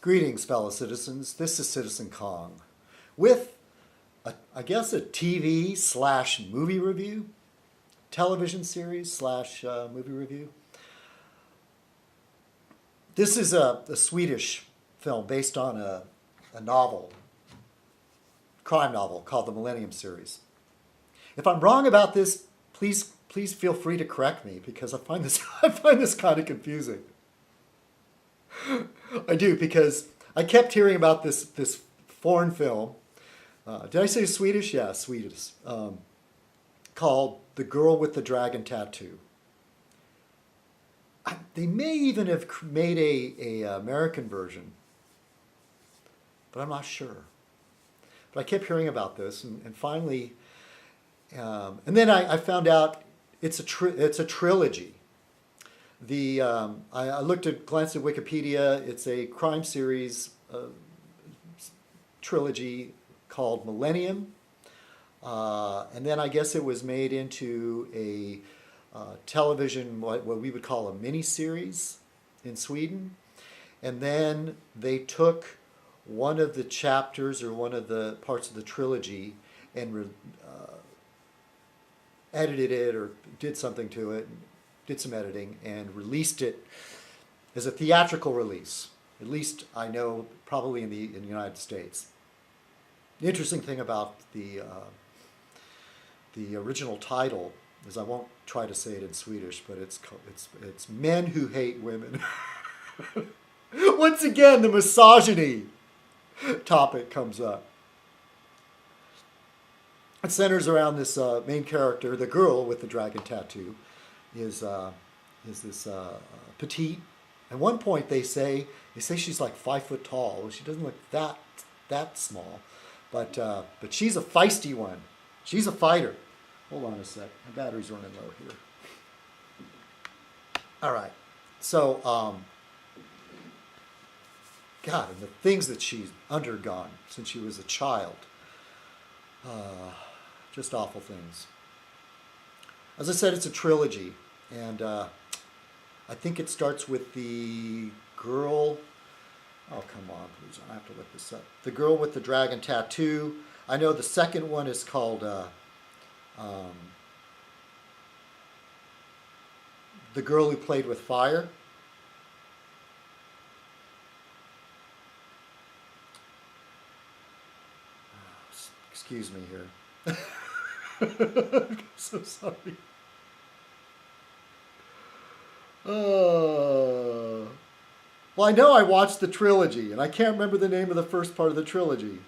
Greetings, fellow citizens. This is Citizen Kong with, I guess, a TV slash movie review, television series slash movie review. This is a Swedish film based on a novel, crime novel called the Millennium Series. If I'm wrong about this, please feel free to correct me because I find this kind of confusing. I do, because I kept hearing about this foreign film. Did I say Swedish? Yeah, Swedish. Called The Girl with the Dragon Tattoo. They may even have made a American version, but I'm not sure. But I kept hearing about this, and finally, and then I found out it's a trilogy. I glanced at Wikipedia. It's a crime series trilogy called Millennium. And then I guess it was made into a television, what we would call a mini-series in Sweden. And then they took one of the chapters or one of the parts of the trilogy and edited it or did something to it, did some editing, and released it as a theatrical release. At least I know, probably in the United States. The interesting thing about the original title is, I won't try to say it in Swedish, but it's Men Who Hate Women. Once again, the misogyny topic comes up. It centers around this main character, the girl with the dragon tattoo, is this petite. At one point they say she's like 5 foot tall. Well, she doesn't look that small, but she's a feisty one. She's a fighter. Hold on a sec. My battery's running low here. All right. So, God, and the things that she's undergone since she was a child. Just awful things. As I said, it's a trilogy, and I think it starts with the girl. Oh, come on, please. I have to look this up. The girl with the dragon tattoo. I know the second one is called The Girl Who Played with Fire. Excuse me here. I'm so sorry. Well, I know I watched the trilogy, and I can't remember the name of the first part of the trilogy.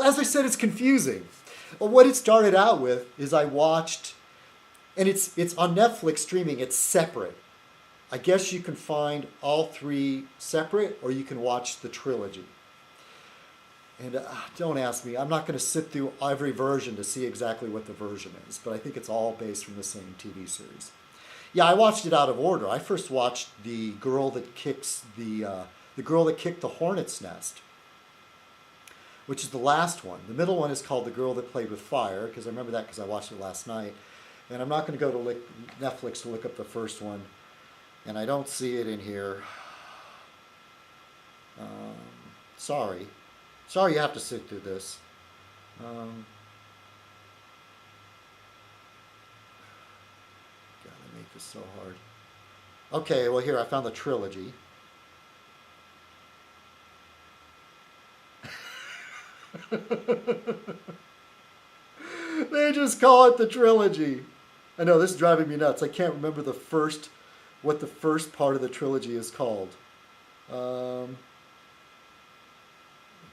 As I said, it's confusing. Well, what it started out with is I watched, and it's on Netflix streaming. It's separate. I guess you can find all three separate, or you can watch the trilogy. And don't ask me. I'm not going to sit through every version to see exactly what the version is, but I think it's all based from the same TV series. Yeah, I watched it out of order. I first watched the girl that kicked the hornet's nest, which is the last one. The middle one is called The Girl That Played with Fire, because I remember that because I watched it last night. And I'm not going to go to Netflix to look up the first one, and I don't see it in here. Sorry. Sorry you have to sit through this. God, I make this so hard. Okay, well here, I found the trilogy. They just call it the trilogy. I know, this is driving me nuts. I can't remember what the first part of the trilogy is called.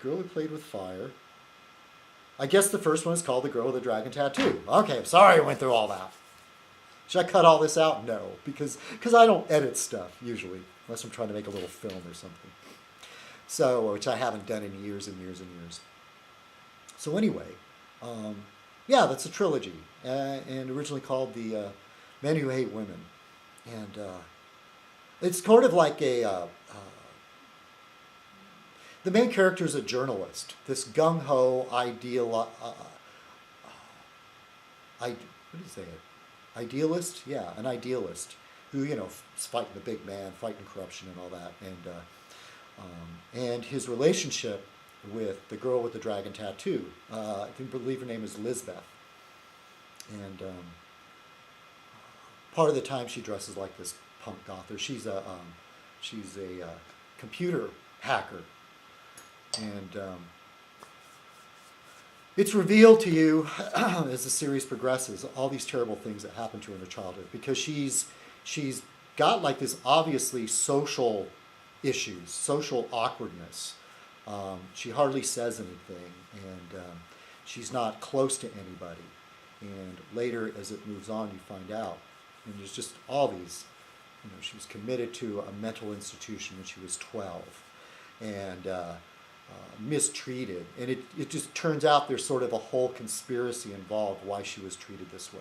Girl Who Played with Fire. I guess the first one is called The Girl with the Dragon Tattoo. Okay, I'm sorry I went through all that. Should I cut all this out? No, because I don't edit stuff usually, unless I'm trying to make a little film or something. So, which I haven't done in years and years and years. So anyway, yeah, that's a trilogy, and originally called the Men Who Hate Women, and it's kind of like the main character is a journalist, this gung-ho idealist? Yeah, an idealist who, is fighting the big man, fighting corruption and all that. And and his relationship with the girl with the dragon tattoo. Believe her name is Lisbeth. And part of the time she dresses like this punk gother. She's a computer hacker. And it's revealed to you as the series progresses all these terrible things that happen to her in her childhood, because she's got like this obviously social issues, social awkwardness. She hardly says anything, and she's not close to anybody. And later, as it moves on, you find out. And there's just all these, she was committed to a mental institution when she was 12, and mistreated. And it just turns out there's sort of a whole conspiracy involved why she was treated this way.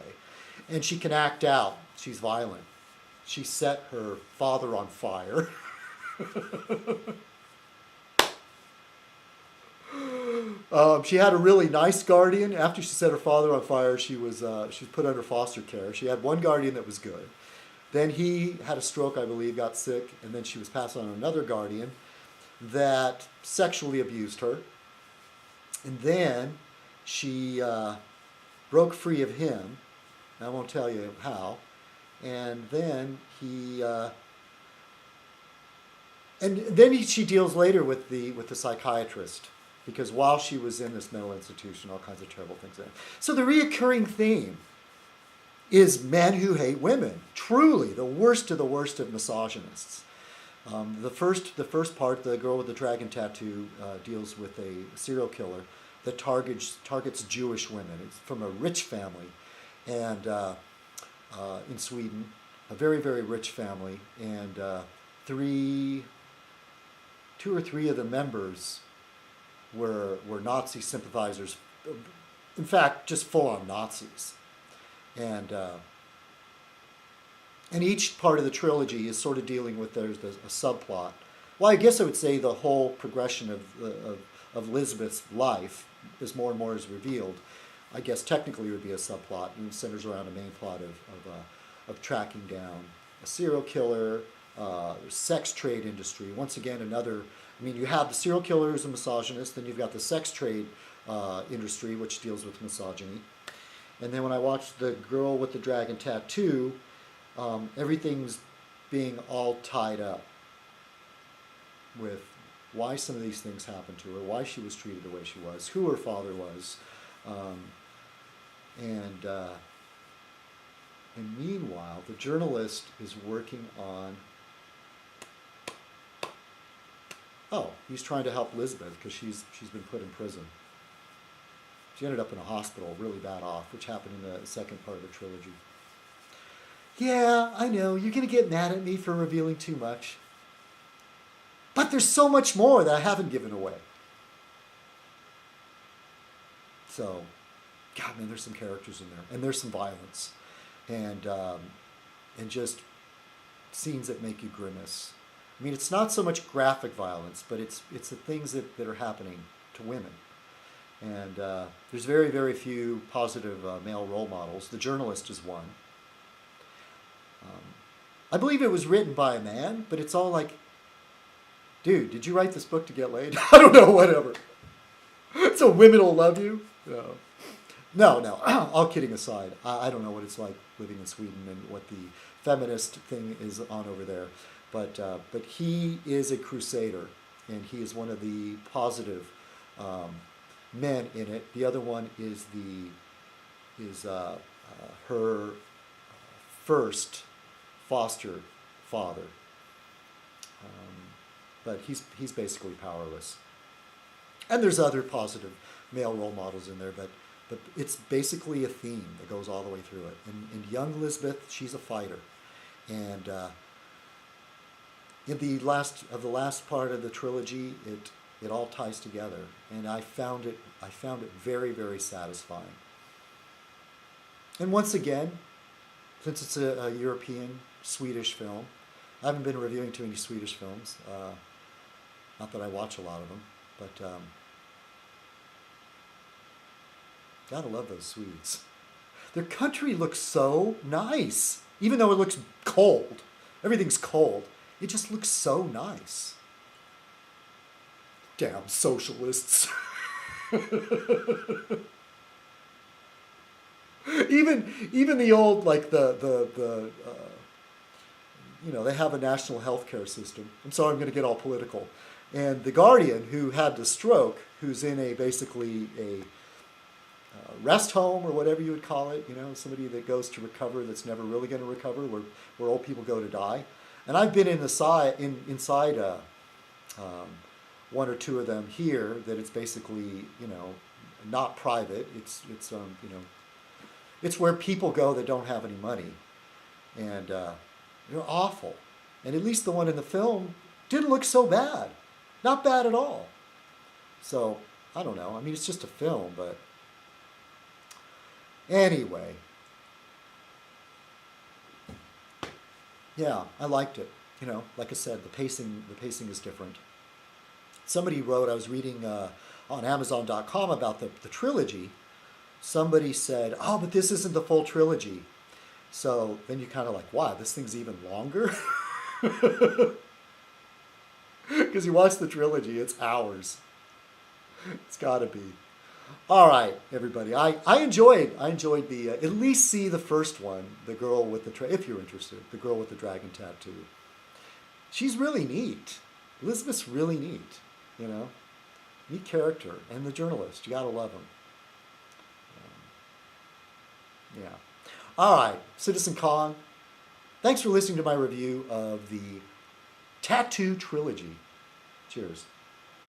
And she can act out. She's violent. She set her father on fire. She had a really nice guardian. After she set her father on fire, she was put under foster care. She had one guardian that was good. Then he had a stroke, I believe, got sick, and then she was passed on to another guardian that sexually abused her. And then she broke free of him. I won't tell you how. And then she deals later with the psychiatrist, because while she was in this mental institution, all kinds of terrible things happened. So the reoccurring theme is men who hate women. Truly, the worst of misogynists. The first part, the girl with the dragon tattoo, deals with a serial killer that targets Jewish women. It's from a rich family, and in Sweden, a very, very rich family, and two or three of the members were Nazi sympathizers. In fact, just full-on Nazis. And each part of the trilogy is sort of dealing with, there's a subplot. Well, I guess I would say the whole progression of Elizabeth's life, as more and more is revealed, I guess technically it would be a subplot, and it centers around a main plot of tracking down a serial killer, sex trade industry. Once again, you have the serial killer who's a misogynist, then you've got the sex trade industry, which deals with misogyny. And then when I watched The Girl with the Dragon Tattoo, everything's being all tied up with why some of these things happened to her, why she was treated the way she was, who her father was. And meanwhile, the journalist is working on, he's trying to help Elizabeth because she's been put in prison. She ended up in a hospital, really bad off, which happened in the second part of the trilogy. Yeah, I know, you're going to get mad at me for revealing too much. But there's so much more that I haven't given away. So, God, man, there's some characters in there. And there's some violence. And just scenes that make you grimace. I mean, it's not so much graphic violence, but it's the things that are happening to women. And there's very, very few positive male role models. The journalist is one. I believe it was written by a man, but it's all like, dude, did you write this book to get laid? I don't know, whatever. So women will love you? No. All kidding aside, I don't know what it's like living in Sweden and what the feminist thing is on over there. But he is a crusader, and he is one of the positive men in it. The other one is her first foster father, but he's basically powerless. And there's other positive male role models in there, but it's basically a theme that goes all the way through it. And young Elizabeth, she's a fighter, and in the last part of the trilogy, it all ties together, and I found it very, very satisfying. And once again, since it's a European Swedish film, I haven't been reviewing too many Swedish films. Not that I watch a lot of them, but gotta love those Swedes. Their country looks so nice, even though it looks cold. Everything's cold. It just looks so nice. Damn socialists. Even the old, like they have a national health care system. I'm sorry, I'm going to get all political. And the Guardian, who had the stroke, who's in basically a rest home or whatever you would call it, somebody that goes to recover that's never really going to recover, where old people go to die. And I've been inside one or two of them here that it's basically, not private. It's where people go that don't have any money. And they're awful. And at least the one in the film didn't look so bad. Not bad at all. So, I don't know. I mean, it's just a film, but anyway. Yeah, I liked it. Like I said, the pacing is different. Somebody wrote, I was reading on Amazon.com about the trilogy. Somebody said, oh, but this isn't the full trilogy. So then you kind of like, wow, this thing's even longer? Because you watch the trilogy, it's hours. It's got to be. All right, everybody. I enjoyed the, at least see the first one, the girl with if you're interested, the girl with the dragon tattoo. She's really neat. Elizabeth's really neat, Neat character. And the journalist, you got to love him. Yeah. All right, Citizen Kong, thanks for listening to my review of the Tattoo Trilogy. Cheers.